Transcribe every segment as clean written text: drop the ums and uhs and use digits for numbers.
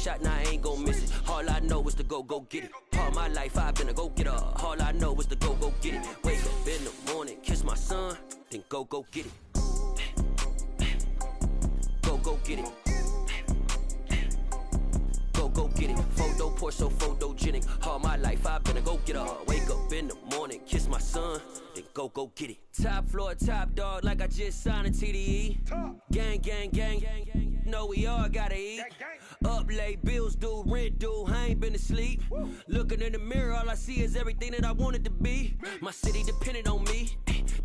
shot, now I ain't gon' miss it. All I know is to go get it. All my life I've been a go-getter. All I know is to go get it. Wake up in the morning, kiss my son, then go get it. Go get it. Go get it. Photo poor, so photogenic. All my life I've been a go-getter. Wake up in the morning, kiss my son, then go get it. Top floor, top dog, like I just signed a TDE. Gang, gang, gang, gang. Know we all gotta eat. Up late, bills due, rent due, I ain't been asleep. Looking in the mirror, all I see is everything that I wanted to be. My city depended on me,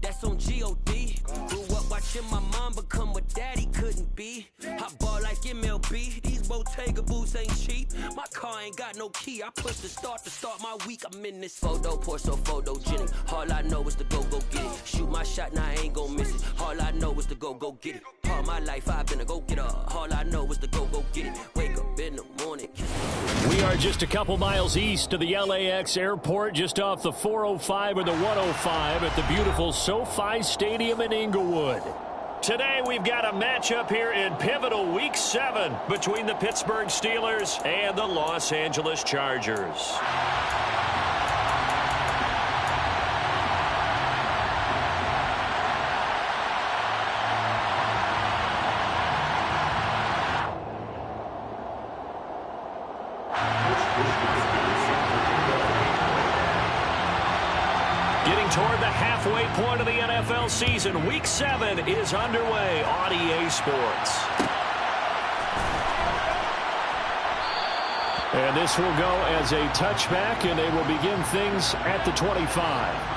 that's on G.O.D. Grew up watching my mom become what daddy couldn't be. I ball like MLB, these Bottega boots ain't cheap. My car ain't got no key, I push the start to start my week. I'm in this photo poor, so photogenic. All I know is to go get it. Shoot my shot, now I ain't gon' miss it. All I know is to go get it. All my life I've been a go-getter. All I know is to go get it. Wake up in the morning. We are just a couple miles east of the LAX airport, just off the 405 or the 105 at the beautiful SoFi Stadium in Inglewood. Today we've got a matchup here in pivotal Week 7 between the Pittsburgh Steelers and the Los Angeles Chargers. Toward the halfway point of the NFL season, Week 7 is underway on EA Sports. And this will go as a touchback, and they will begin things at the 25.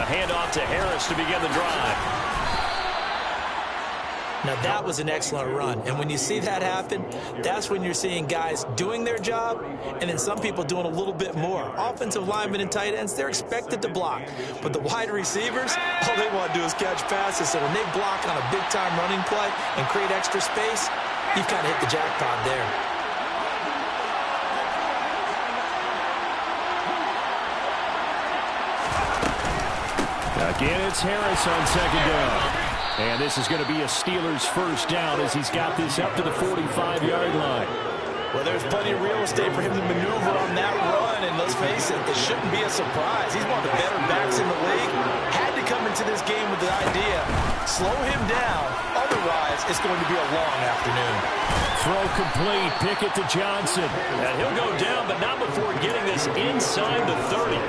Handoff to Harris to begin the drive. Now that was an excellent run, and when you see that happen, that's when you're seeing guys doing their job and then some people doing a little bit more. Offensive linemen and tight ends, they're expected to block, but the wide receivers, all they want to do is catch passes. So when they block on a big-time running play and create extra space, you've kind of hit the jackpot there. Again, it's Harris on second down. And this is going to be a Steelers first down as he's got this up to the 45-yard line. Well, there's plenty of real estate for him to maneuver on that run, and let's face it, this shouldn't be a surprise. He's one of the better backs in the league. Had to come into this game with the idea, slow him down, otherwise it's going to be a long afternoon. Throw complete, Pickett to Johnson. And he'll go down, but not before getting this inside the 30.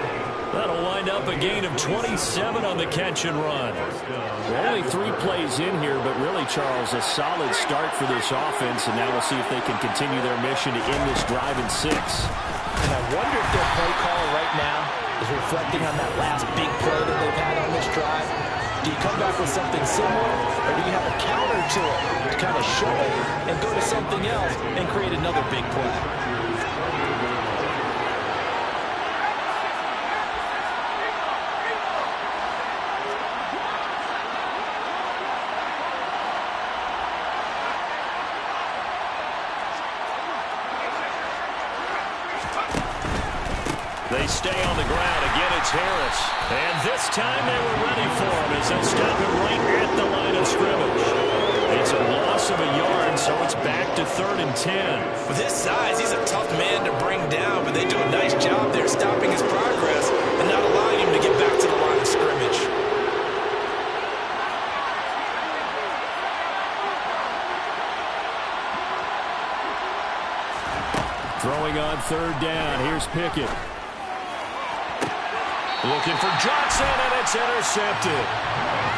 That'll wind up a gain of 27 on the catch and run. Well, only 3 plays in here, but really, Charles, a solid start for this offense, and now we'll see if they can continue their mission to end this drive in 6. And I wonder if their play caller right now is reflecting on that last big play that they've had on this drive. Do you come back with something similar, or do you have a counter to it to kind of show it and go to something else and create another big play? They stay on the ground. Again, it's Harris. And this time they were ready for him as they'll stop him right at the line of scrimmage. It's a loss of a yard, so it's back to 3rd and 10. With his size, he's a tough man to bring down, but they do a nice job there stopping his progress and not allowing him to get back to the line of scrimmage. Throwing on 3rd down. Here's Pickett. Looking for Johnson, and it's intercepted.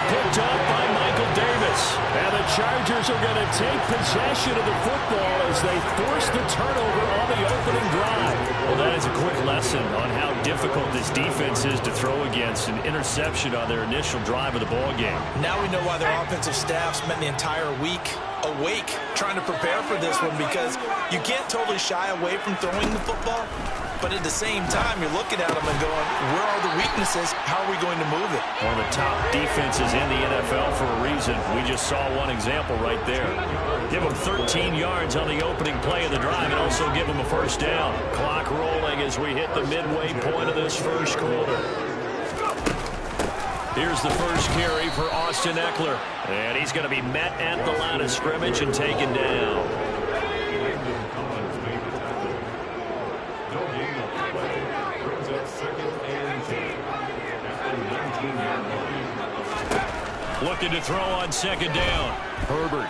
picked up by Michael Davis. And the Chargers are going to take possession of the football as they force the turnover on the opening drive. Well, that is a quick lesson on how difficult this defense is to throw against. An interception on their initial drive of the ball game. Now we know why their offensive staff spent the entire week awake trying to prepare for this one, because you can't totally shy away from throwing the football, but at the same time you're looking at them and going, where are the weaknesses? How are we going to move it? One of the top defenses in the NFL for a reason. We just saw one example right there. Give them 13 yards on the opening play of the drive and also give them a first down. Clock rolling as we hit the midway point of this first quarter. Here's the first carry for Austin Eckler. And he's going to be met at the line of scrimmage and taken down. Looking to throw on second down. Herbert.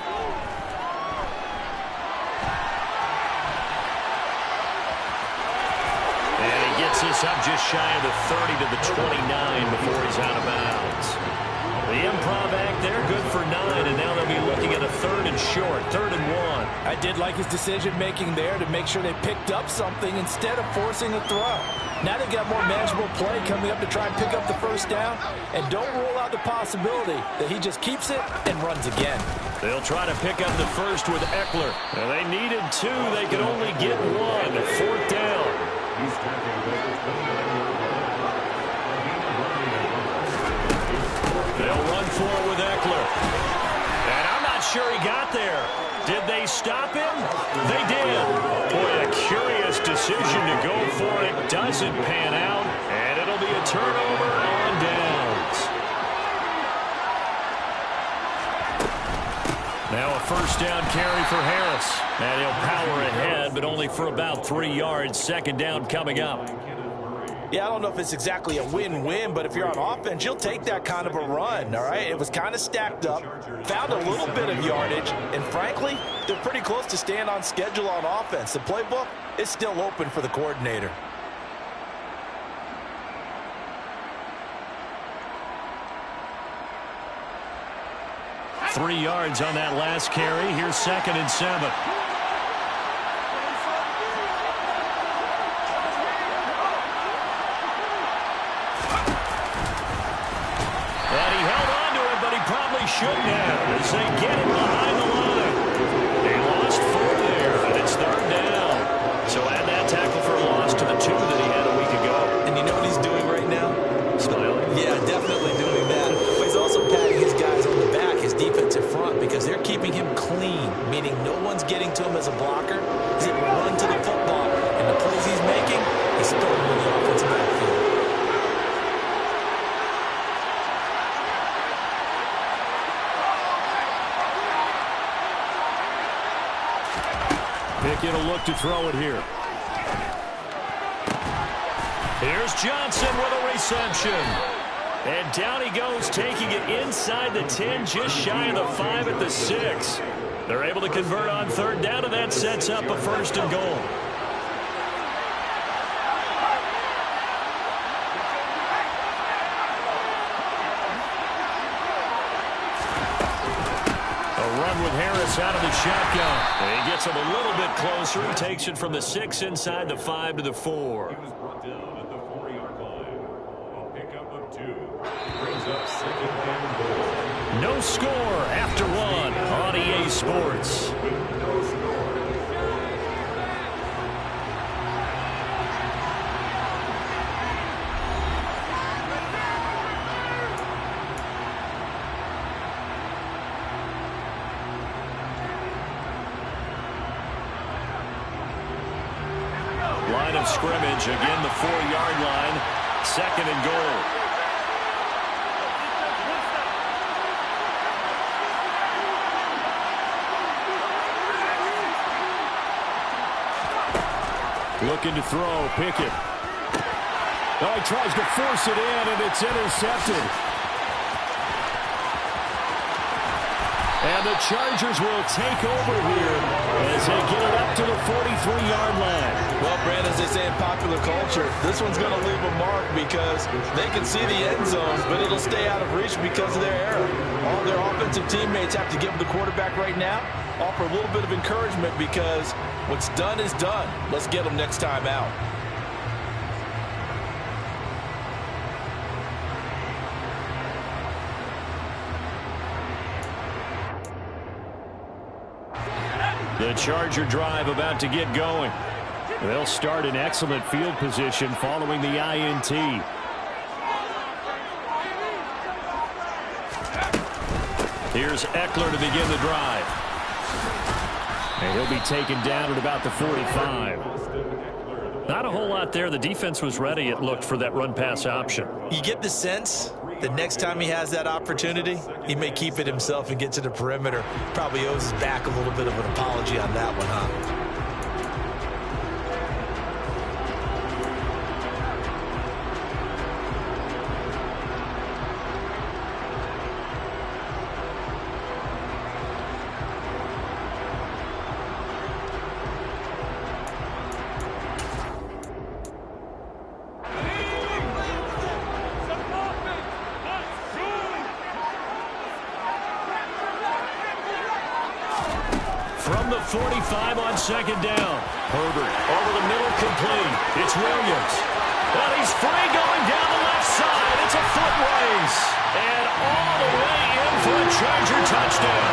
And he gets this up just shy of the 30 to the 29 before he's out of bounds. The improv act there, good for 9, and now they'll be looking at a third and short, 3rd and 1. I did like his decision-making there to make sure they picked up something instead of forcing a throw. Now they've got more manageable play coming up to try and pick up the first down, and don't rule out the possibility that he just keeps it and runs again. They'll try to pick up the first with Eckler. And they needed 2. They could only get 1. 4th down. They'll run for it with Eckler. And I'm not sure he got there. Did they stop him? They did. Boy, a curious decision to go for it. Doesn't pan out. And it'll be a turnover on downs. Now a first down carry for Harris. And he'll power ahead, but only for about 3 yards. Second down coming up. Yeah, I don't know if it's exactly a win-win, but if you're on offense, you'll take that kind of a run, all right? It was kind of stacked up, found a little bit of yardage, and frankly, they're pretty close to staying on schedule on offense. The playbook is still open for the coordinator. Three yards on that last carry. Here's 2nd and 7. Shouldn't have as they get him behind the line. They lost 4 there, and it's 3rd down. So add that tackle for a loss to the 2 that he had a week ago. And you know what he's doing right now? Smiling. Yeah, definitely doing that. But he's also patting his guys on the back, his defensive front, because they're keeping him clean, meaning no one's getting to him as a blocker. He's able to run to the football, and the plays he's making, he's throwing in the offensive backfield. Pickett will look to throw it here. Here's Johnson with a reception. And down he goes, taking it inside the 10, just shy of the 5 at the 6. They're able to convert on 3rd down, and that sets up a 1st and goal. With Harris out of the shotgun. And he gets him a little bit closer. He takes it from the 6 inside the 5 to the 4. He was brought down at the 4-yard line. A pickup of 2. Brings up 2nd and goal. No score after 1 on EA Sports. No score. Line of scrimmage, again the 4-yard line, 2nd and goal. Looking to throw, Pickett. Oh, he tries to force it in, and it's intercepted. And the Chargers will take over here as they get it up to the 43-yard line. Well, Brandon, as they say in popular culture, this one's going to leave a mark because they can see the end zone, but it'll stay out of reach because of their error. All their offensive teammates have to give the quarterback right now, offer a little bit of encouragement because what's done is done. Let's get them next time out. The Charger drive about to get going. They'll start in excellent field position following the INT. Here's Eckler to begin the drive. And he'll be taken down at about the 45. Not a whole lot there. The defense was ready, it looked, for that run-pass option. You get the sense that next time he has that opportunity, he may keep it himself and get to the perimeter. Probably owes his back a little bit of an apology on that one, huh? From the 45 on second down. Herbert over the middle, complete. It's Williams. And he's free going down the left side. It's a foot race. And all the way in for a Charger touchdown.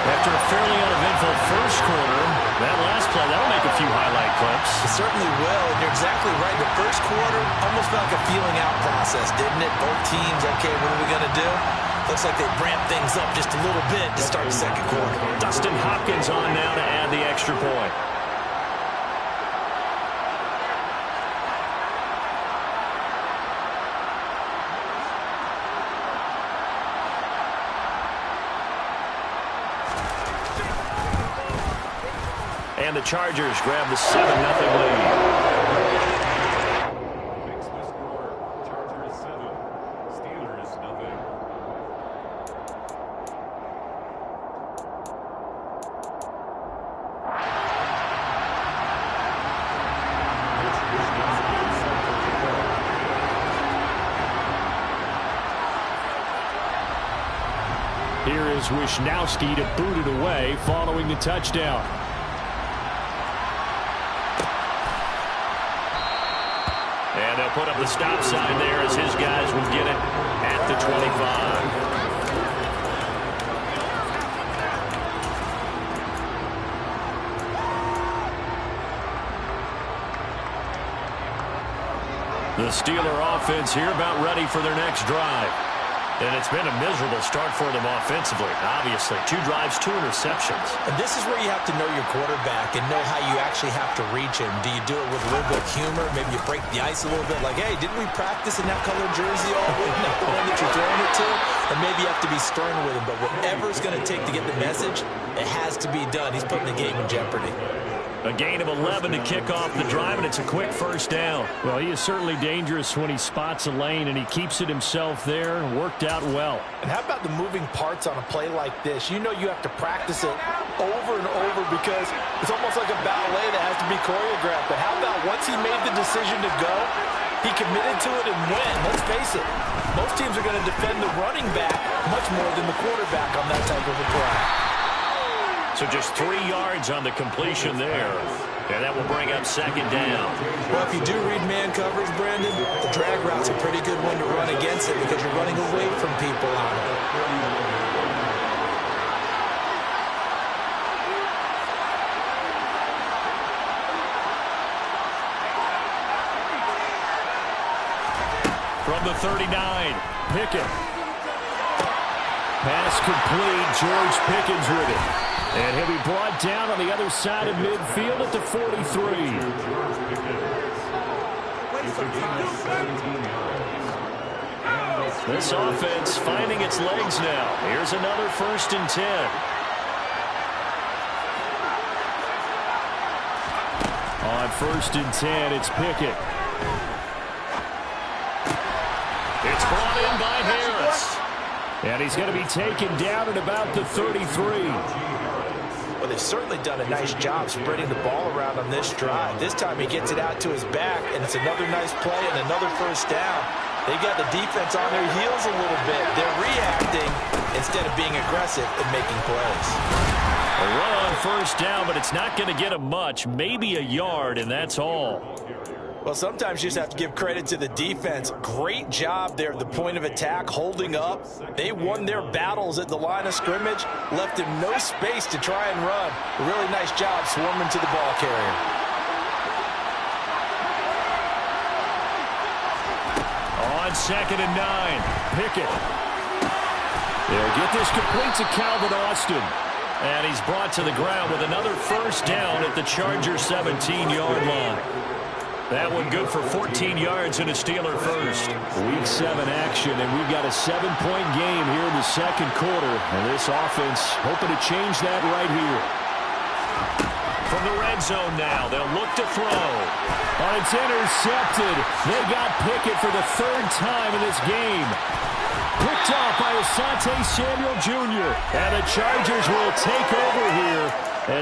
After a fairly uneventful first quarter, that last play, that'll make a few highlight clips. It certainly will, and you're exactly right. The first quarter almost felt like a feeling out process, didn't it? Both teams, okay, what are we going to do? Looks like they ramped things up just a little bit to start the second quarter. Dustin Hopkins on now to add the extra point. And the Chargers grab the 7-0 lead. Makes the score Chargers 7, Steelers 0. Here is Wisnowski to boot it away following the touchdown. And they'll put up the stop sign there as his guys will get it at the 25. The Steeler offense here about ready for their next drive. And it's been a miserable start for them offensively, obviously. 2 drives, 2 interceptions. And this is where you have to know your quarterback and know how you actually have to reach him. Do you do it with a little bit of humor? Maybe you break the ice a little bit, like, hey, didn't we practice in that colored jersey all week? Not the one that you're throwing it to? Or maybe you have to be stern with him. But whatever it's going to take to get the message, it has to be done. He's putting the game in jeopardy. A gain of 11 to kick off the drive, and it's a quick first down. Well, he is certainly dangerous when he spots a lane, and he keeps it himself there and worked out well. And how about the moving parts on a play like this? You know you have to practice it over and over because it's almost like a ballet that has to be choreographed. But how about once he made the decision to go, he committed to it and went. Let's face it, most teams are going to defend the running back much more than the quarterback on that type of a play. So just 3 yards on the completion there. And that will bring up second down. Well, if you do read man coverage, Brandon, the drag route's a pretty good one to run against it because you're running away from people on it. From the 39, Pickett. Pass complete. George Pickens with it. And he'll be brought down on the other side of midfield at the 43. This offense finding its legs now. Here's another 1st and 10. On 1st and 10, it's Pickett. It's brought in by Harris. And he's going to be taken down at about the 33. Well, they've certainly done a nice job spreading the ball around on this drive. This time he gets it out to his back, and it's another nice play and another first down. They got the defense on their heels a little bit. They're reacting instead of being aggressive and making plays. A run on first down, but it's not going to get him much, maybe a yard, and that's all. Well, sometimes you just have to give credit to the defense. Great job there at the point of attack, holding up. They won their battles at the line of scrimmage, left him no space to try and run. A really nice job swarming to the ball carrier. On 2nd and 9, Pickett. They'll get this complete to Calvin Austin. And he's brought to the ground with another first down at the Chargers' 17-yard line. That one good for 14 yards and a Steeler first. Week 7 action, and we've got a 7-point game here in the second quarter. And this offense hoping to change that right here. From the red zone now, they'll look to throw. Oh, it's intercepted. They got Pickett for the 3rd time in this game. Picked off by Asante Samuel Jr. And the Chargers will take over here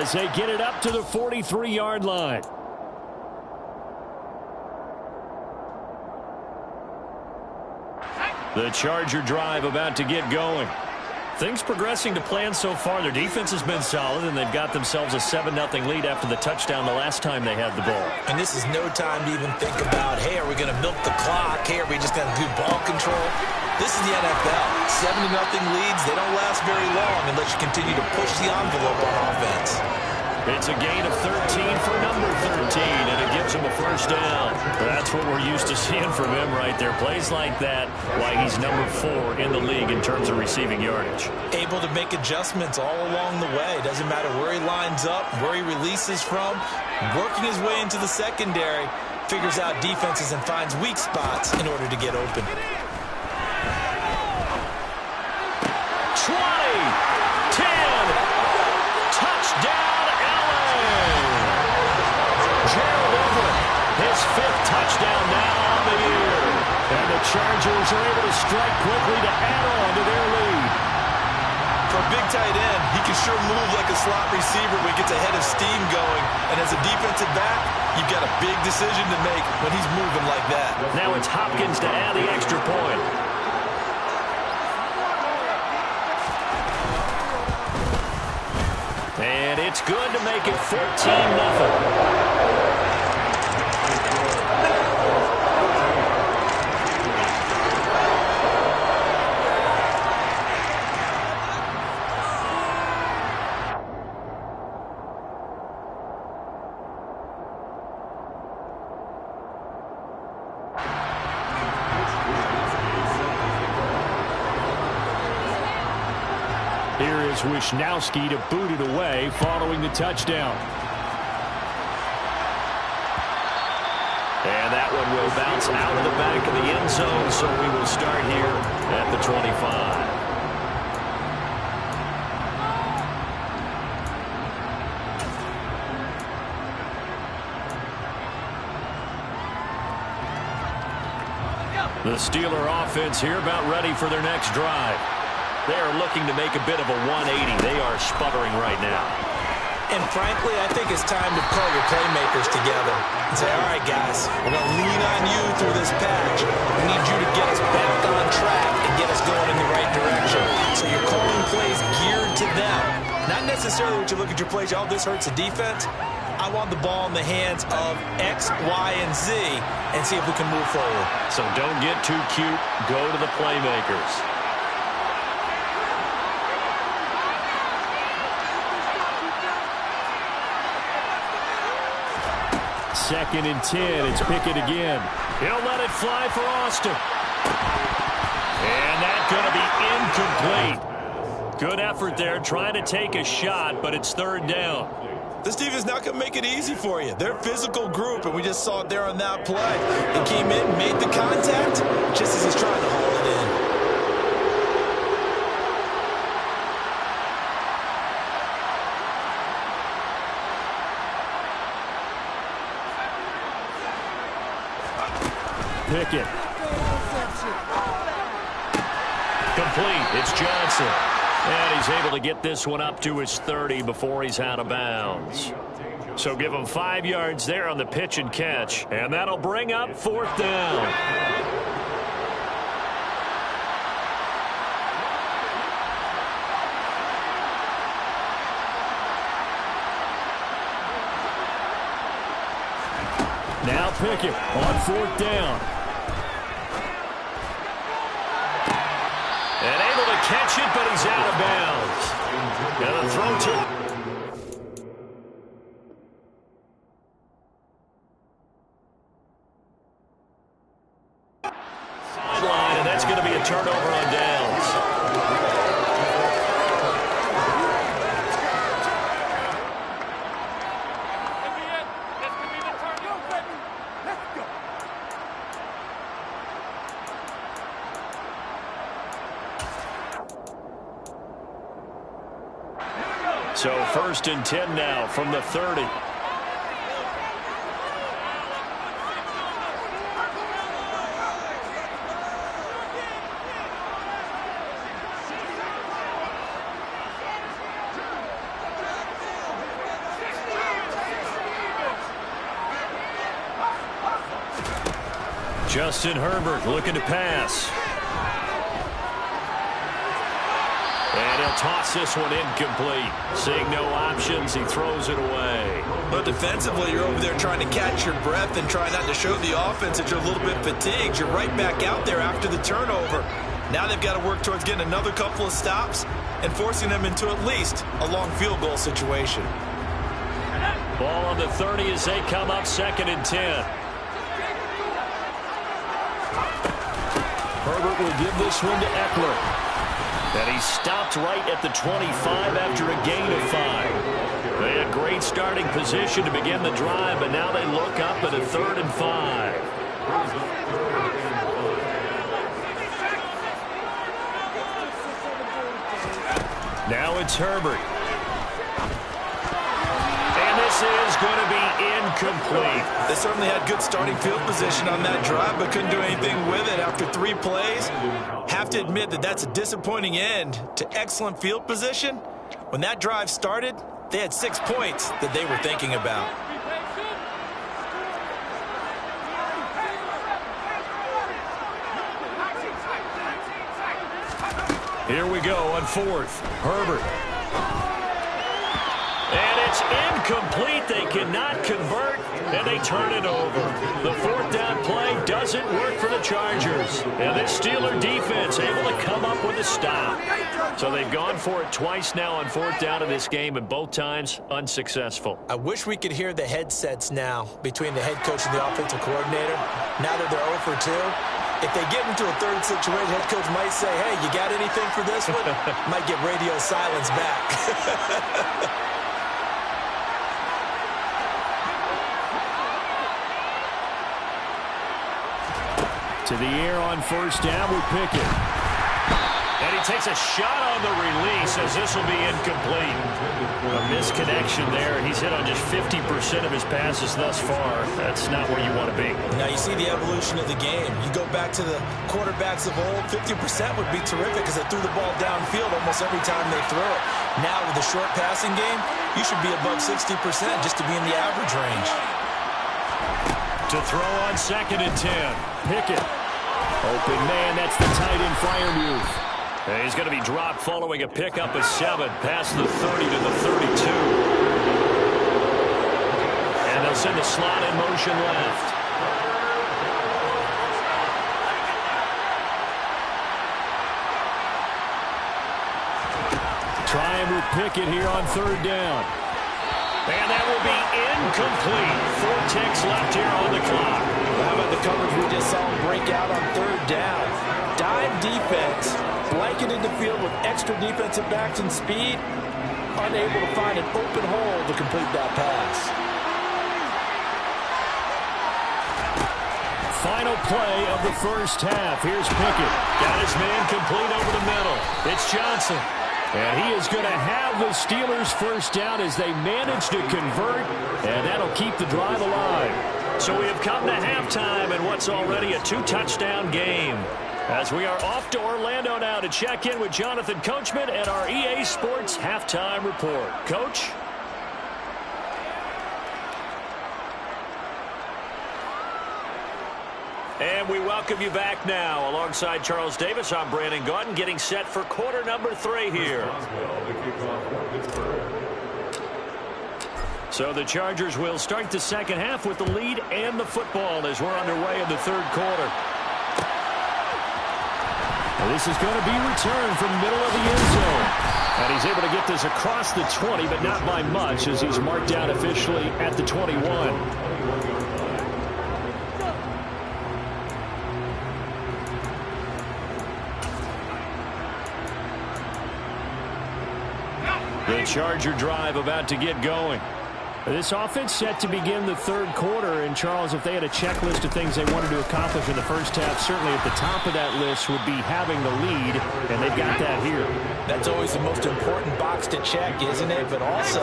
as they get it up to the 43-yard line. The Charger drive about to get going. Things progressing to plan so far. Their defense has been solid, and they've got themselves a 7-0 lead after the touchdown the last time they had the ball. And this is no time to even think about, hey, are we going to milk the clock? Hey, are we just going to do ball control? This is the NFL. 7-0 leads, they don't last very long unless you continue to push the envelope on offense. It's a gain of 13 for number 13, and it gives him a first down. That's what we're used to seeing from him right there. Plays like that, why he's number 4 in the league in terms of receiving yardage. Able to make adjustments all along the way. Doesn't matter where he lines up, where he releases from. Working his way into the secondary, figures out defenses and finds weak spots in order to get open. 20, 10, touchdown. Gerald Everett, his 5th touchdown now on the year. And the Chargers are able to strike quickly to add on to their lead. For a big tight end, he can sure move like a slot receiver when he gets a head of steam going. And as a defensive back, you've got a big decision to make when he's moving like that. Now it's Hopkins to add the extra point. And it's good to make it 14-0. Here is Wisnowski to boot it away following the touchdown. And that one will bounce out of the back of the end zone, so we will start here at the 25. The Steeler offense here about ready for their next drive. They are looking to make a bit of a 180. They are sputtering right now. And frankly, I think it's time to call your playmakers together and say, all right, guys, we're going to lean on you through this patch. We need you to get us back on track and get us going in the right direction. So you're calling plays geared to them. Not necessarily what you look at your plays, oh, this hurts the defense. I want the ball in the hands of X, Y, and Z and see if we can move forward. So don't get too cute. Go to the playmakers. Second and 10. It's Pickett again. He'll let it fly for Austin. And that's going to be incomplete. Good effort there trying to take a shot, but it's 3rd down. This team is not going to make it easy for you. They're a physical group, and we just saw it there on that play. They came in, made the contact, just as he's trying to haul it in. Pickett. incomplete. It's Johnson. And he's able to get this one up to his 30 before he's out of bounds. So give him 5 yards there on the pitch and catch. And that'll bring up 4th down. Now Pickett on 4th down. And able to catch it, but he's out of bounds. And the throw to... sideline, and that's going to be a turnover on downs. So 1st and 10 now from the 30. Justin Herbert looking to pass. And he'll toss this one incomplete. Seeing no options, he throws it away. But defensively, you're over there trying to catch your breath and try not to show the offense that you're a little bit fatigued. You're right back out there after the turnover. Now they've got to work towards getting another couple of stops and forcing them into at least a long field goal situation. Ball on the 30 as they come up 2nd and 10. Herbert will give this one to Eckler. And he stopped right at the 25 after a gain of 5. They had great starting position to begin the drive, but now they look up at a 3rd and 5. Now it's Herbert. And this is going to be incomplete. They certainly had good starting field position on that drive, but couldn't do anything with it after 3 plays. Have to admit that that's a disappointing end to excellent field position. When that drive started, they had 6 points that they were thinking about. Here we go on 4th. Herbert. And it's incomplete. They cannot convert, and they turn it over. The 4th down play doesn't work for the Chargers. And this Steeler defense able to come up with a stop. So they've gone for it twice now on 4th down in this game, and both times unsuccessful. I wish we could hear the headsets now between the head coach and the offensive coordinator. Now that they're 0 for 2. If they get into a 3rd situation, head coach might say, hey, you got anything for this one? Might get radio silence back. To the air on 1st down with Pickett. And he takes a shot on the release as this will be incomplete. A misconnection there. He's hit on just 50% of his passes thus far. That's not where you want to be. Now you see the evolution of the game. You go back to the quarterbacks of old, 50% would be terrific because they threw the ball downfield almost every time they threw it. Now with the short passing game, you should be above 60% just to be in the average range. To throw on 2nd and 10. Pickett. Open man, that's the tight end Freiermuth. And he's going to be dropped following a pickup of 7 past the 30 to the 32. And they'll send the slot in motion left. Trying with Pickett here on 3rd down. And that will be incomplete. 4 ticks left here on the clock. How about the coverage we just saw him break out on 3rd down? Dime defense, blanketed the field with extra defensive backs and speed, unable to find an open hole to complete that pass. Final play of the 1st half. Here's Pickett. Got his man complete over the middle. It's Johnson. And he is going to have the Steelers 1st down as they manage to convert, and that'll keep the drive alive. So we have come to halftime in what's already a 2-touchdown game. As we are off to Orlando now to check in with Jonathan Coachman and our EA Sports Halftime Report. Coach? And we welcome you back now. Alongside Charles Davis, I'm Brandon Gaudin, getting set for quarter number 3 here. So the Chargers will start the second half with the lead and the football as we're underway in the third quarter. Well, this is going to be returned from the middle of the end zone. And he's able to get this across the 20, but not by much as he's marked down officially at the 21. The Charger drive about to get going. This offense set to begin the third quarter. And, Charles, if they had a checklist of things they wanted to accomplish in the first half, certainly at the top of that list would be having the lead, and they've got that here. That's always the most important box to check, isn't it? But also,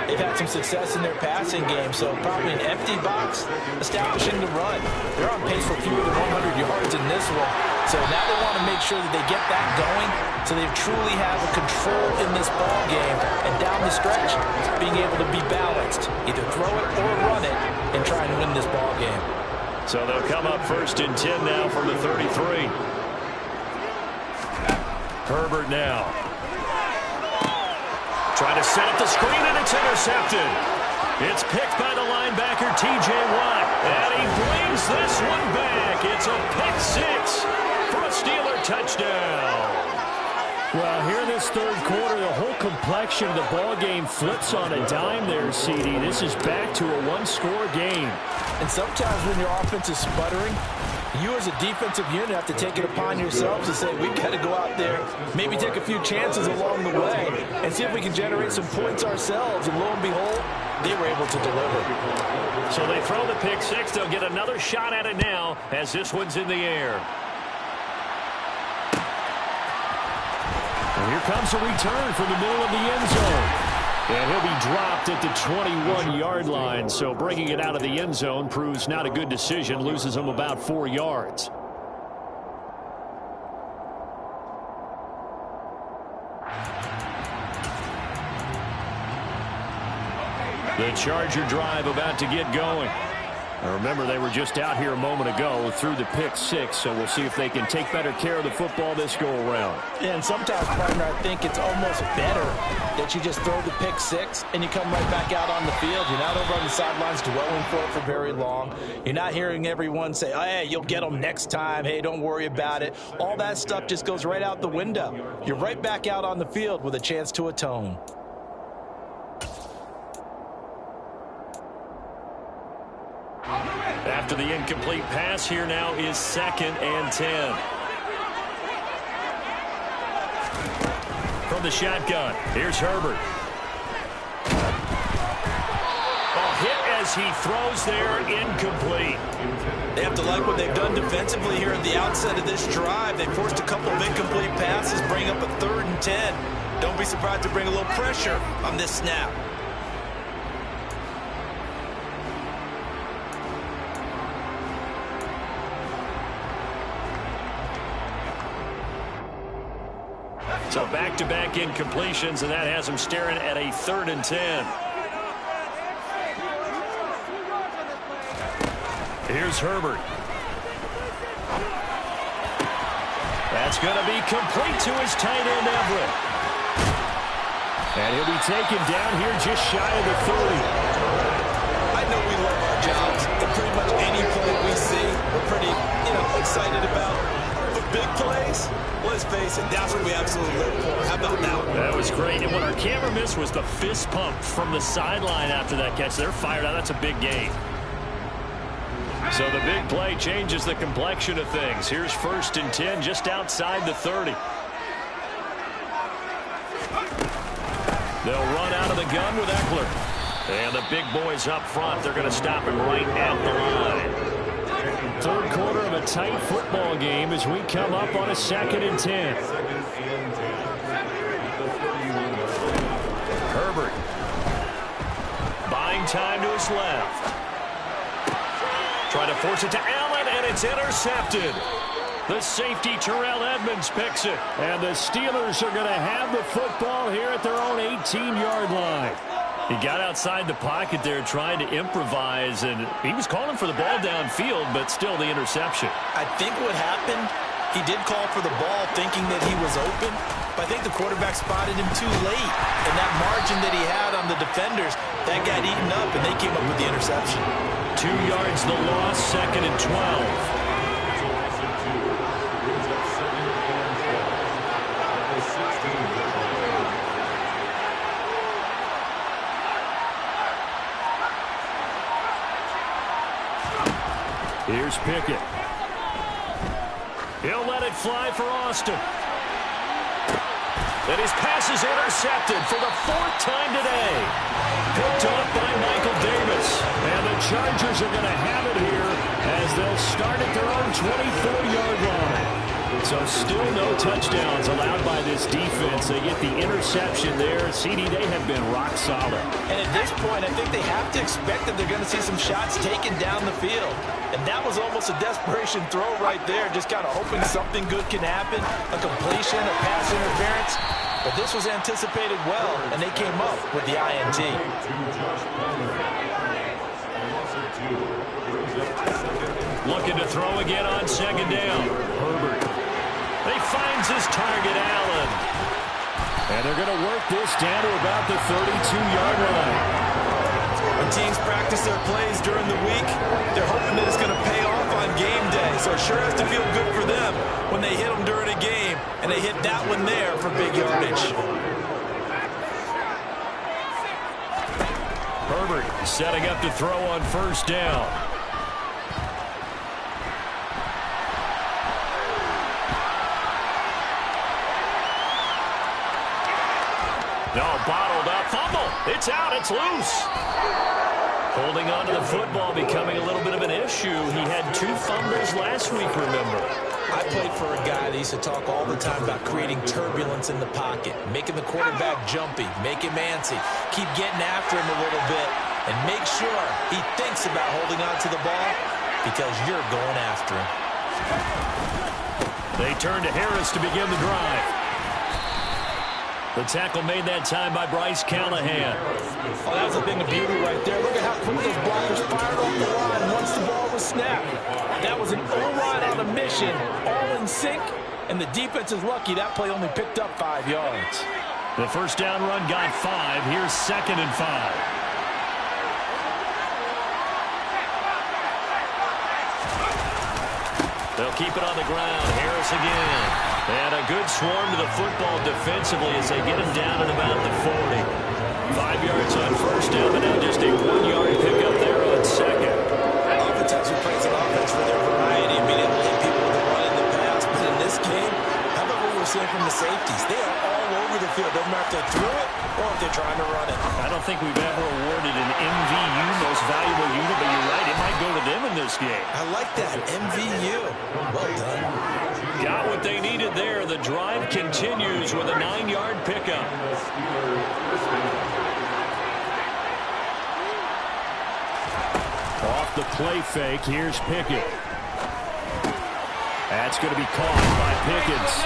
they've had some success in their passing game, so probably an empty box establishing the run. They're on pace for fewer than 100 yards in this one. So now they want to make sure that they get that going so they truly have a control in this ball game. And down the stretch, being able to be balanced. Either throw it or run it and try and win this ball game. So they'll come up 1st and 10 now from the 33. Herbert now. Trying to set up the screen, and it's intercepted. It's picked by the linebacker, T.J. Watt. And he brings this one back. It's a pick 6 for a Steeler touchdown. Well, here in this third quarter, the whole complexion of the ball game flips on a dime there, CD. This is back to a one-score game. And sometimes when your offense is sputtering, you as a defensive unit have to take it upon yourselves to say, we've got to go out there, maybe take a few chances along the way, and see if we can generate some points ourselves. And lo and behold, they were able to deliver. So they throw the pick 6. They'll get another shot at it now as this one's in the air. And here comes a return from the middle of the end zone. And he'll be dropped at the 21-yard line. So bringing it out of the end zone proves not a good decision. Loses him about 4 yards. The Charger drive about to get going. Now remember, they were just out here a moment ago through the pick 6, so we'll see if they can take better care of the football this go-around. Yeah, and sometimes, partner, I think it's almost better that you just throw the pick 6 and you come right back out on the field. You're not over on the sidelines dwelling for it for very long. You're not hearing everyone say, oh, hey, you'll get them next time. Hey, don't worry about it. All that stuff just goes right out the window. You're right back out on the field with a chance to atone. After the incomplete pass, here now is 2nd and 10. From the shotgun, here's Herbert. A hit as he throws there, incomplete. They have to like what they've done defensively here at the outset of this drive. They forced a couple of incomplete passes, bring up a 3rd and 10. Don't be surprised to bring a little pressure on this snap. So back-to-back incompletions, and that has him staring at a 3rd and 10. Here's Herbert. That's going to be complete to his tight end, Everett. And he'll be taken down here just shy of the 30. I know we love our jobs, and pretty much any play we see, we're pretty, excited about. But big plays, let's face it, that's what we absolutely live for. How about that one? That was great. And what our camera missed was the fist pump from the sideline after that catch. They're fired out. That's a big gain. So the big play changes the complexion of things. Here's 1st and 10 just outside the 30. They'll run out of the gun with Eckler. And the big boys up front, they're going to stop him right at the line. Third quarter of a tight football game as we come up on a 2nd and 10. Herbert. Buying time to his left. Trying to force it to Allen, and it's intercepted. The safety, Terrell Edmonds, picks it. And the Steelers are going to have the football here at their own 18-yard line. He got outside the pocket there trying to improvise, and he was calling for the ball downfield, but still the interception. I think what happened, he did call for the ball thinking that he was open, but I think the quarterback spotted him too late. And that margin that he had on the defenders, that got eaten up, and they came up with the interception. 2 yards the loss, 2nd and 12. Here's Pickett. He'll let it fly for Austin. And his pass is intercepted for the 4th time today. Picked off by Michael Davis. And the Chargers are going to have it here as they'll start at their own 24-yard line. So still no touchdowns allowed by this defense. They get the interception there. CD, they have been rock solid. And at this point, I think they have to expect that they're going to see some shots taken down the field. And that was almost a desperation throw right there, just kind of hoping something good can happen, a completion, a pass interference. But this was anticipated well, and they came up with the INT. Looking to throw again on 2nd down. Herbert. He finds his target, Allen. And they're going to work this down to about the 32-yard line. When teams practice their plays during the week, they're hoping that it's going to pay off on game day. So it sure has to feel good for them when they hit them during a game, and they hit that one there for big yardage. Herbert setting up to throw on 1st down. No, bottled up. Fumble. It's out. It's loose. Holding on to the football becoming a little bit of an issue. He had 2 fumbles last week, remember. I played for a guy that used to talk all the time about creating turbulence in the pocket, making the quarterback jumpy, make him antsy, keep getting after him a little bit, and make sure he thinks about holding on to the ball because you're going after him. They turn to Harris to begin the drive. The tackle made that time by Bryce Callahan. Oh, that was a thing of beauty right there. Look at how quick those blockers fired off the line once the ball was snapped. That was an O-line on a mission, all in sync, and the defense is lucky that play only picked up 5 yards. The 1st down run got 5. Here's 2nd and 5. They'll keep it on the ground. Harris again. And a good swarm to the football defensively as they get him down at about the 40. 5 yards on 1st down, but now just a 1-yard pickup there on 2nd. Oftentimes we praise an offense for their variety and being able to hit people with the run in the pass. But in this game, how about what we're seeing from the safeties? They are all over the field. Doesn't matter if they threw it or if they're trying to run it. I don't think we've ever awarded an MVU, most valuable unit, but you're right, it might go to them in this game. I like that, MVU. Well done. Got what they needed there. The drive continues with a 9-yard pickup. Off the play fake, here's Pickett. That's going to be caught by Pickens.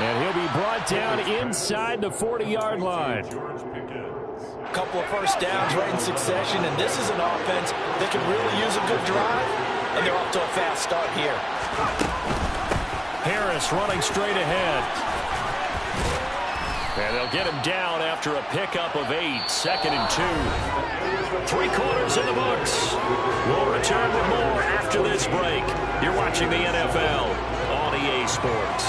And he'll be brought down inside the 40-yard line. A couple of 1st downs right in succession, and this is an offense that can really use a good drive, and they're off to a fast start here. Harris running straight ahead. And they'll get him down after a pickup of 8. 2nd and 2. 3 quarters in the books. We'll return with more after this break. You're watching the NFL on EA Sports.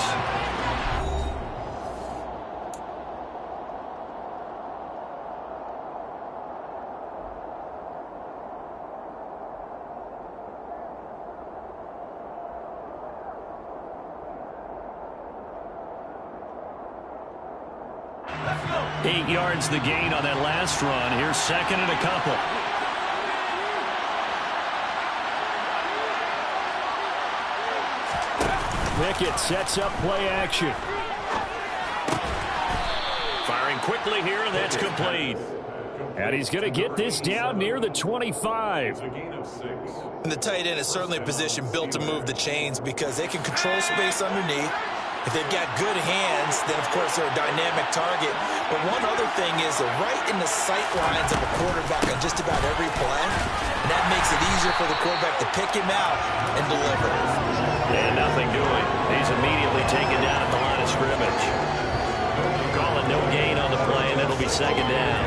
Go. 8 yards the gain on that last run. Here's 2nd and a couple. Pickett sets up play action. Firing quickly here, and that's complete. And he's going to get this down near the 25. It's a gain of 6. And the tight end is certainly a position built to move the chains because they can control space underneath. If they've got good hands, then, of course, they're a dynamic target. But one other thing is they're right in the sight lines of a quarterback on just about every play. And that makes it easier for the quarterback to pick him out and deliver. And nothing doing. He's immediately taken down at the line of scrimmage. Calling no gain on the play, and it'll be second down.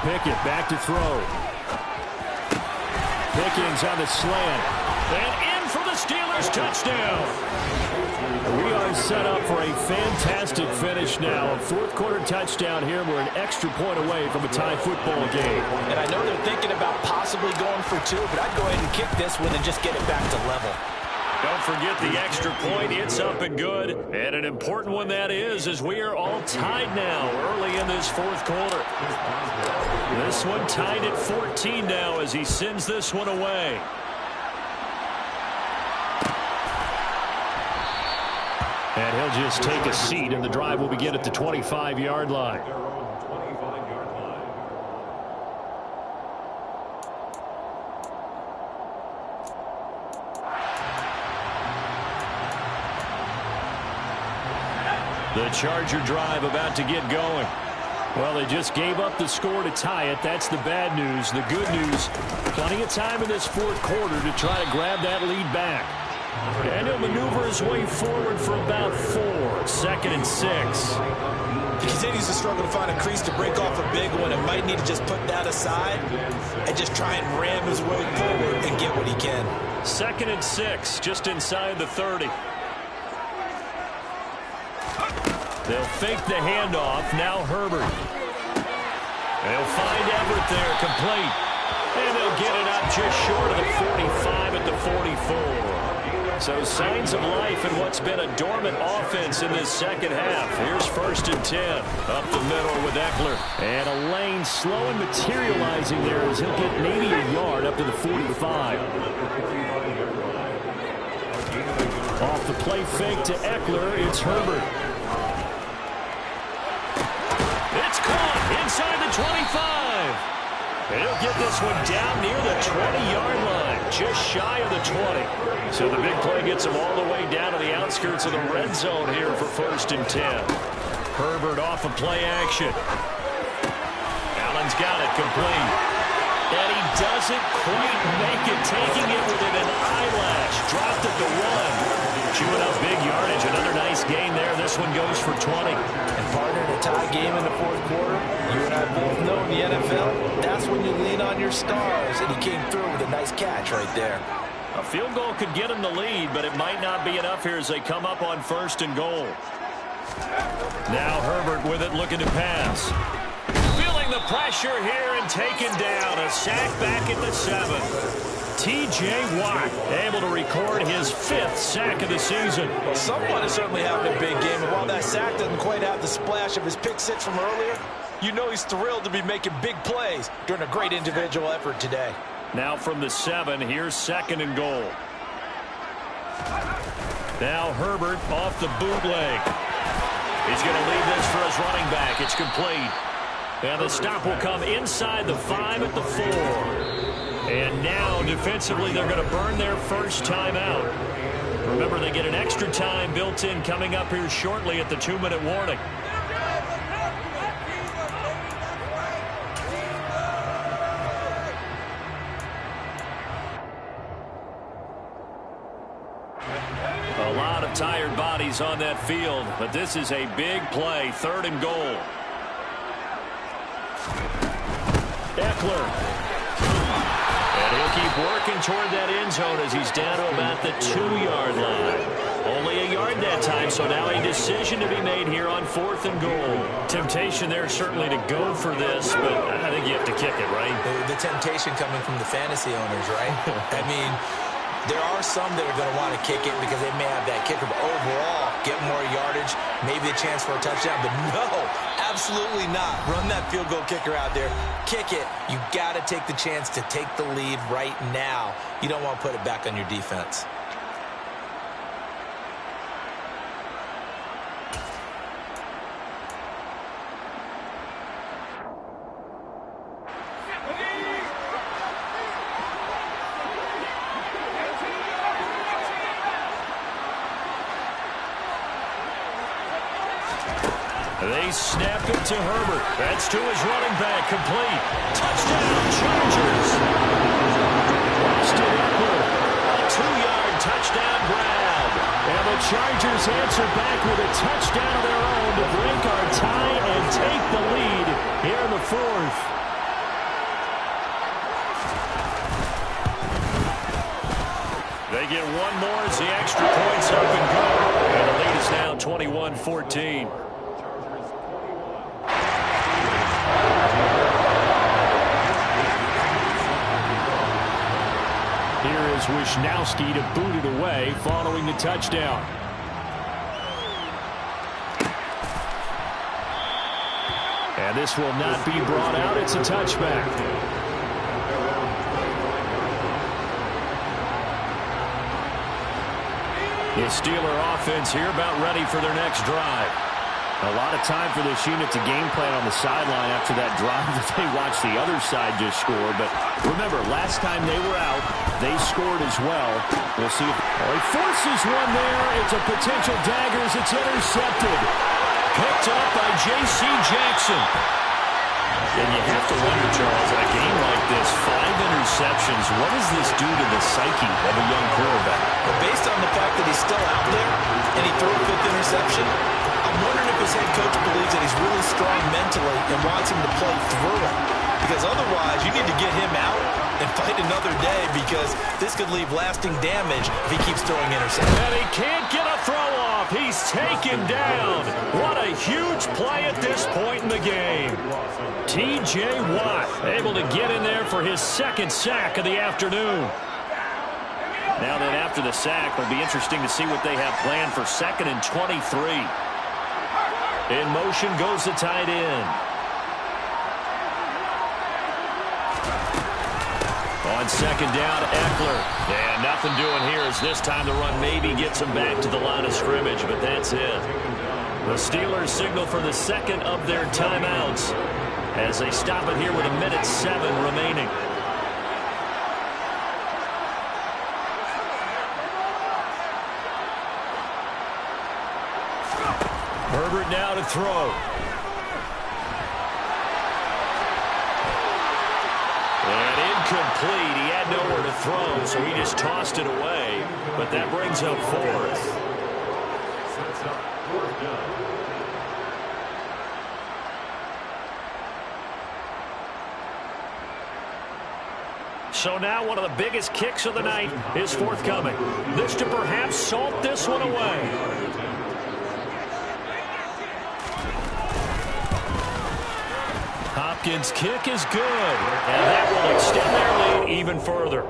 Pickett back to throw. Pickens on the slant. And in for the Steelers touchdown. We are set up for a fantastic finish now. A fourth-quarter touchdown here. We're an extra point away from a tie football game. And I know they're thinking about possibly going for 2, but I'd go ahead and kick this one and just get it back to level. Don't forget the extra point. It's up and good. And an important one that is, as we are all tied now early in this fourth quarter. This one tied at 14 now as he sends this one away. And he'll just take a seat, and the drive will begin at the 25-yard line. Their own 25-yard line. The Charger drive about to get going. Well, they just gave up the score to tie it. That's the bad news. The good news, plenty of time in this fourth quarter to try to grab that lead back. And he'll maneuver his way forward for about 4. 2nd and 6. He continues to struggle to find a crease to break off a big one and might need to just put that aside and just try and ram his way forward and get what he can. 2nd and 6, just inside the 30. They'll fake the handoff. Now Herbert. They'll find Everett there, complete. And they'll get it up just short of the 45 at the 44. So signs of life in what's been a dormant offense in this second half. Here's 1st and 10. Up the middle with Eckler. And a lane slow and materializing there as he'll get maybe a yard up to the 45. Off the play fake to Eckler, it's Herbert. It's caught inside the 25. He'll get this one down near the 20-yard line, just shy of the 20. So the big play gets him all the way down to the outskirts of the red zone here for 1st and 10. Herbert off of play action. Allen's got it complete. And he doesn't quite make it, taking it within an eyelash. Dropped it to 1. Chewing up big yardage. Another nice gain there. This one goes for 20. And partner, in a tie game in the fourth quarter, you and I both know in the NFL, that's when you lean on your stars. And he came through with a nice catch right there. A field goal could get him the lead, but it might not be enough here as they come up on 1st and goal. Now Herbert with it, looking to pass. Feeling the pressure here and taken down. A sack back at the 7. T.J. Watt able to record his 5th sack of the season. Well, someone is certainly having a big game, and while that sack doesn't quite have the splash of his pick 6 from earlier, you know he's thrilled to be making big plays during a great individual effort today. Now from the 7, here's 2nd and goal. Now Herbert off the bootleg. He's going to leave this for his running back. It's complete. And the stop will come inside the 5 at the 4. And now, defensively, they're going to burn their first timeout. Remember, they get an extra time built in coming up here shortly at the 2-minute warning. A lot of tired bodies on that field, but this is a big play. 3rd and goal. Eckler. He'll keep working toward that end zone as he's down to about the 2-yard line. Only a yard that time, so now a decision to be made here on 4th and goal. Temptation there certainly to go for this, but I think you have to kick it, right? The temptation coming from the fantasy owners, right? I mean, there are some that are going to want to kick it because they may have that kicker, but overall, get more yardage, maybe a chance for a touchdown, but no, absolutely not. Run that field goal kicker out there. Kick it. You got to take the chance to take the lead right now. You don't want to put it back on your defense. They snap it to Herbert. That's to his running back. Complete. Touchdown, Chargers. Austin Eckler. A 2-yard touchdown grab. And the Chargers answer back with a touchdown of their own to break our tie and take the lead here in the fourth. They get one more as the extra points up and go. And the lead is now 21-14. Here is Wisnowski to boot it away following the touchdown. And this will not be brought out. It's a touchback. The Steeler offense here about ready for their next drive. A lot of time for this unit to game plan on the sideline after that drive that they watched the other side just score. But remember, last time they were out, they scored as well. We'll see if he forces one there. It's a potential dagger as it's intercepted. Picked up by J.C. Jackson. And you have to wonder, Charles, in a game like this, 5 interceptions, what does this do to the psyche of a young quarterback? But based on the fact that he's still out there and he threw a 5th interception, I'm wondering if his head coach believes that he's really strong mentally and wants him to play through it. Because otherwise, you need to get him out and fight another day, because this could leave lasting damage if he keeps throwing interceptions. And he can't get a throw off. He's taken down. What a huge play at this point in the game. T.J. Watt able to get in there for his 2nd sack of the afternoon. Now that after the sack, it'll be interesting to see what they have planned for 2nd and 23. In motion goes the tight end. On 2nd down, Eckler. And nothing doing here as this time the run maybe gets him back to the line of scrimmage, but that's it. The Steelers signal for the 2nd of their timeouts as they stop it here with 1:07 remaining. Herbert now to throw. And incomplete. He had nowhere to throw, so he just tossed it away. But that brings up 4th. So now one of the biggest kicks of the night is forthcoming. This to perhaps salt this one away. Hopkins' kick is good, and that will extend their lead even further.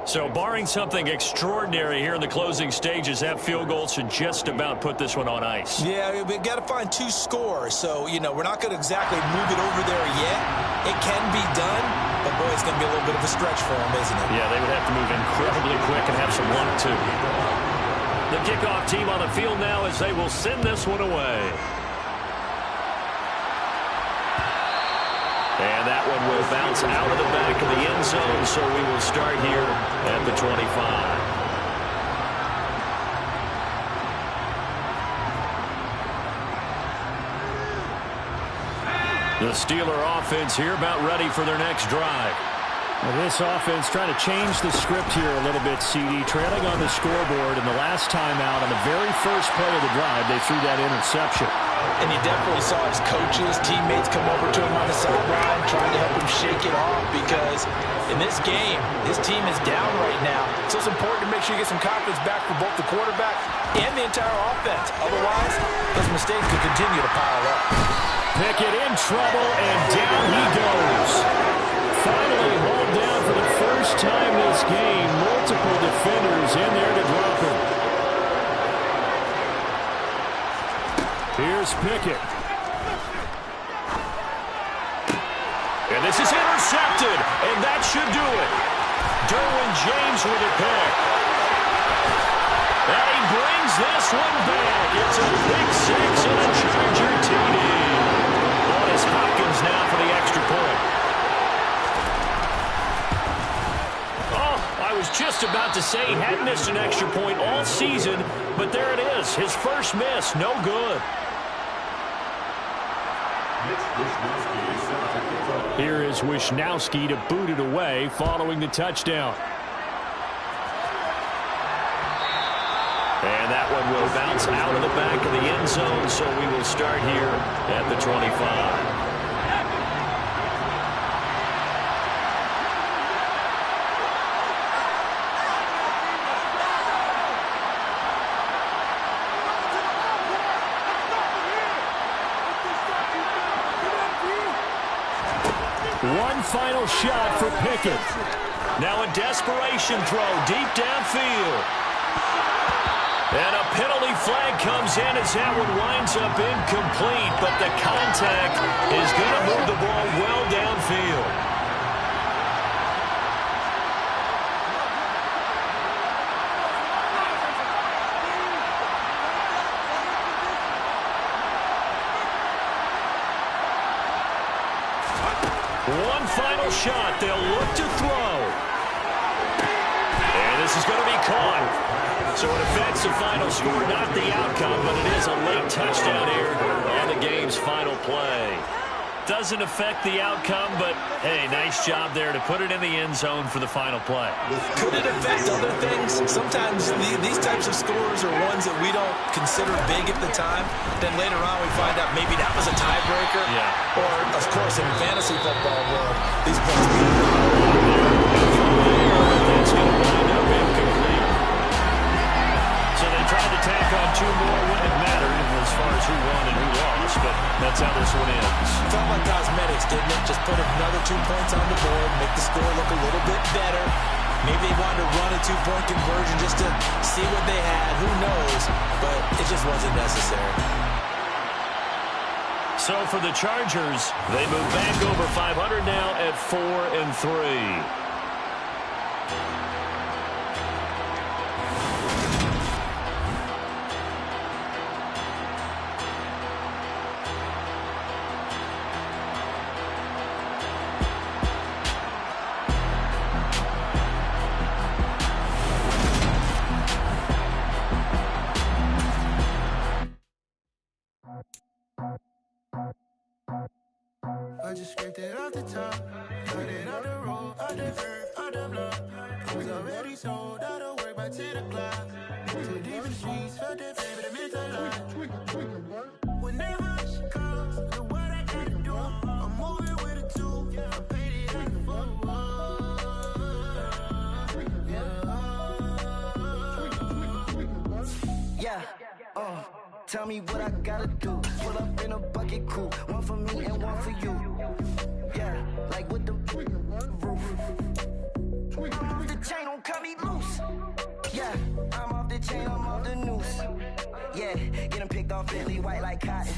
So barring something extraordinary here in the closing stages, that field goal should just about put this one on ice. Yeah, we've got to find 2 scores. So, we're not going to exactly move it over there yet. It can be done, but boy, it's going to be a little bit of a stretch for them, isn't it? Yeah, they would have to move incredibly quick and have some luck, too. The kickoff team on the field now as they will send this one away. And that one will bounce out of the back of the end zone, so we will start here at the 25. The Steeler offense here about ready for their next drive. Well, this offense trying to change the script here a little bit, CD. Trailing on the scoreboard, and the last time out on the very first play of the drive, they threw that interception. And you definitely saw his coaches, teammates come over to him on the sideline trying to help him shake it off, because in this game, his team is down right now. So it's important to make sure you get some confidence back for both the quarterback and the entire offense. Otherwise, those mistakes could continue to pile up. Pickett in trouble, and down he goes. Finally hauled down for the first time this game. Multiple defenders in there to drop him. Here's Pickett. And this is intercepted, and that should do it. Derwin James with a pick. And he brings this one back. It's a big 6 and a Charger TD. On is Hopkins now for the extra point. Oh, I was just about to say he hadn't missed an extra point all season, but there it is. His first miss, no good. Here is Wisnowski to boot it away following the touchdown. And that one will bounce out of the back of the end zone, so we will start here at the 25. One final shot for Pickett. Now a desperation throw deep downfield. And a penalty flag comes in as that one winds up incomplete, but the contact is going to move the ball well downfield. One final shot. They'll look to throw. And this is going to be caught. So it affects the final score, not the outcome, but it is a late touchdown here on the game's final play. Doesn't affect the outcome, but, hey, nice job there to put it in the end zone for the final play. Could it affect other things? Sometimes these types of scores are ones that we don't consider big at the time. Then later on we find out maybe that was a tiebreaker. Yeah. Or, of course, in fantasy football world, these points That's going to wind up incomplete. So they tried to tack on two more when it mattered as far as who won and who lost, but that's how this one ends. Felt like cosmetics, didn't it? Just put another 2 points on the board, make the score look a little bit better. Maybe they wanted to run a 2-point conversion just to see what they had. Who knows? But it just wasn't necessary. So for the Chargers, they move back over 500 now at 4-3. I just scraped it off the top, cut it off the road, off the curb, off the block. It was already sold, out of work by 10 o'clock. Too deep in the streets, felt that fear, but it meant a lot. Whenever she calls, know what I gotta do. I'm moving with a two, I paid it at the phone. Yeah, tell me what I gotta do. Pull up in a bucket coupe, one for me and one for you. Yeah, like with the roof. The chain don't cut me loose. Yeah, I'm off the chain, I'm off the noose. Yeah, getting picked off Bentley white like cotton.